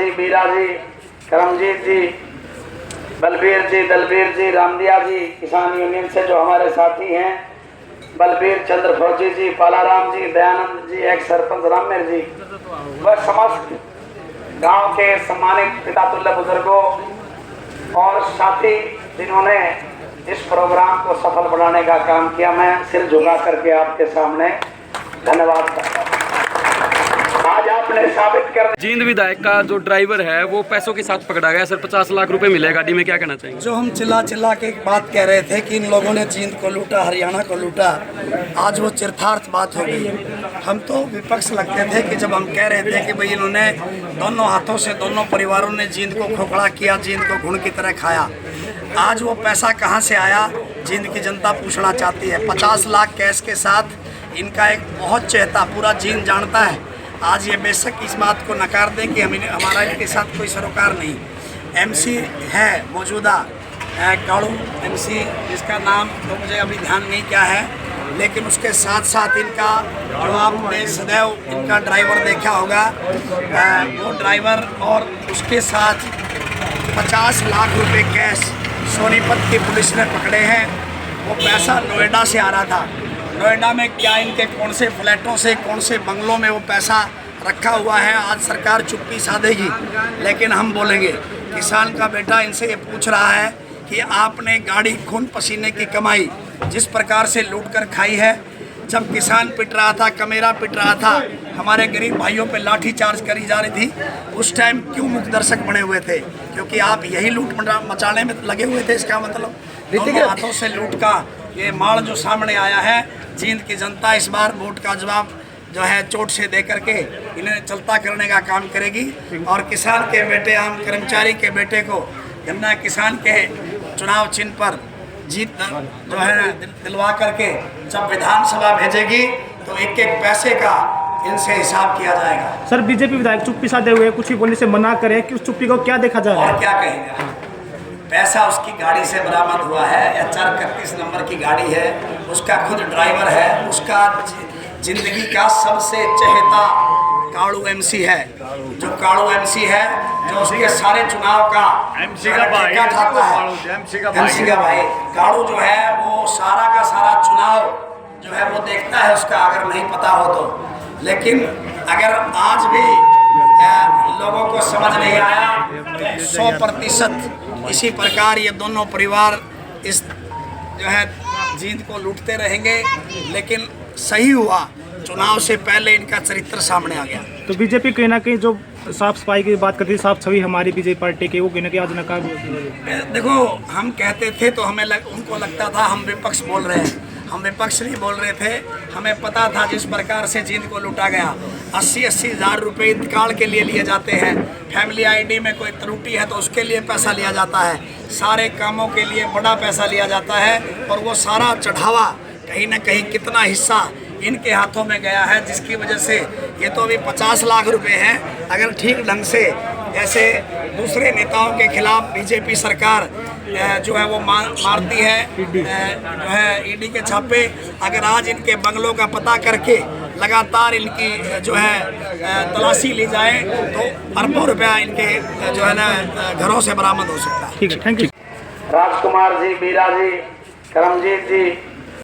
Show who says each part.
Speaker 1: जी, बीरा जी, करमजीत जी, बलबीर जी, दलबीर जी, रामदिया जी, किसान यूनियन से जो हमारे साथी हैं, बलबीर चंद्र फौजी जी, पालाराम जी, दयानंद जी, एक्स सरपंच राममेर जी, वह समस्त गांव के सम्मानित पितातुल्य बुजुर्गों और साथी जिन्होंने इस प्रोग्राम को सफल बनाने का काम किया, मैं सिर झुका करके आपके सामने धन्यवाद करता हूँ। आज आपने साबित कर
Speaker 2: जींद विधायक का जो ड्राइवर है वो पैसों के साथ पकड़ा गया सर, 50 लाख रुपए मिले गाड़ी में, क्या कहना चाहिए?
Speaker 3: जो हम चिल्ला के एक बात कह रहे थे कि इन लोगों ने जींद को लूटा, हरियाणा को लूटा, आज वो चरितार्थ बात हो गई। हम तो विपक्ष लगते थे कि जब हम कह रहे थे कि भाई इन्होंने दोनों हाथों से दोनों परिवारों ने जींद को खोखला किया, जींद को घुन की तरह खाया। आज वो पैसा कहाँ से आया, जींद की जनता पूछना चाहती है। 50 लाख कैश के साथ इनका एक बहुत चहेता पूरा जींद जानता है। आज ये बेशक इस बात को नकार दें कि हमारा इनके साथ कोई सरोकार नहीं। एमसी है मौजूदा काड़ू एमसी, जिसका नाम तो मुझे अभी ध्यान नहीं क्या है, लेकिन उसके साथ साथ इनका जो आपने सदैव इनका ड्राइवर देखा होगा, वो ड्राइवर और उसके साथ 50 लाख रुपए कैश सोनीपत की पुलिस ने पकड़े हैं। वो पैसा नोएडा से आ रहा था। नोएडा में क्या इनके कौन से फ्लैटों से, कौन से बंगलों में वो पैसा रखा हुआ है, आज सरकार चुप्पी साधेगी, लेकिन हम बोलेंगे। किसान का बेटा इनसे ये पूछ रहा है कि आपने गाड़ी खून पसीने की कमाई जिस प्रकार से लूट कर खाई है, जब किसान पिट रहा था, कमेरा पिट रहा था, हमारे गरीब भाइयों पे लाठी चार्ज करी जा रही थी, उस टाइम क्यों मुख्य दर्शक बने हुए थे? क्योंकि आप यही लूट मचाने में लगे हुए थे। इसका मतलब दोनों हाथों से लूट का ये माल जो सामने आया है, जींद की जनता इस बार वोट का जवाब जो है चोट से दे करके इन्हें चलता करने का काम करेगी। और किसान के बेटे, आम कर्मचारी के बेटे को गन्ना किसान के चुनाव चिन्ह पर जीत जो है दिलवा करके जब विधानसभा भेजेगी तो एक एक पैसे का इनसे हिसाब किया जाएगा।
Speaker 4: सर, बीजेपी विधायक चुप्पी साधे हुए कुछ भी बोलने से मना करे कि उस चुप्पी को क्या देखा जा रहा है?
Speaker 3: और क्या कहेगा? पैसा उसकी गाड़ी से बरामद हुआ है, HR 31 नंबर की गाड़ी है, उसका खुद ड्राइवर है, उसका जिंदगी का सबसे चहेता काड़ू एमसी है। जो काड़ू एमसी है, जो उसके सारे चुनाव का एमसी का भाई काड़ू जो है वो सारा का सारा चुनाव जो है वो देखता है उसका, अगर नहीं पता हो तो। लेकिन अगर आज भी लोगों को समझ नहीं आया तो 100% इसी प्रकार ये दोनों परिवार इस जो है जींद को लूटते रहेंगे। लेकिन सही हुआ, चुनाव से पहले इनका चरित्र सामने आ गया।
Speaker 4: तो बीजेपी कहीं ना कहीं जो साफ सफाई की बात करती है, साफ छवि हमारी बीजेपी पार्टी की, वो कहीं ना कहीं आज नकार।
Speaker 3: देखो, हम कहते थे तो हमें उनको लगता था हम विपक्ष बोल रहे हैं। हम विपक्ष नहीं बोल रहे थे। हमें पता था जिस प्रकार से जींद को लूटा गया, 80-80 हज़ार रुपये इंतकाल के लिए लिए जाते हैं। फैमिली ID में कोई त्रुटि है तो उसके लिए पैसा लिया जाता है। सारे कामों के लिए बड़ा पैसा लिया जाता है और वो सारा चढ़ावा कहीं ना कहीं कितना हिस्सा इनके हाथों में गया है, जिसकी वजह से ये तो अभी 50 लाख रुपए हैं। अगर ठीक ढंग से ऐसे दूसरे नेताओं के खिलाफ बीजेपी सरकार जो है वो मारती है जो है ED के छापे, अगर आज इनके बंगलों का पता करके लगातार इनकी जो है तलाशी ली जाए तो अरबों रुपया इनके जो है ना घरों से बरामद हो सकता है।
Speaker 4: ठीक है, थैंक यू।
Speaker 1: राजकुमार जी, बीरा जी, करमजीत जी,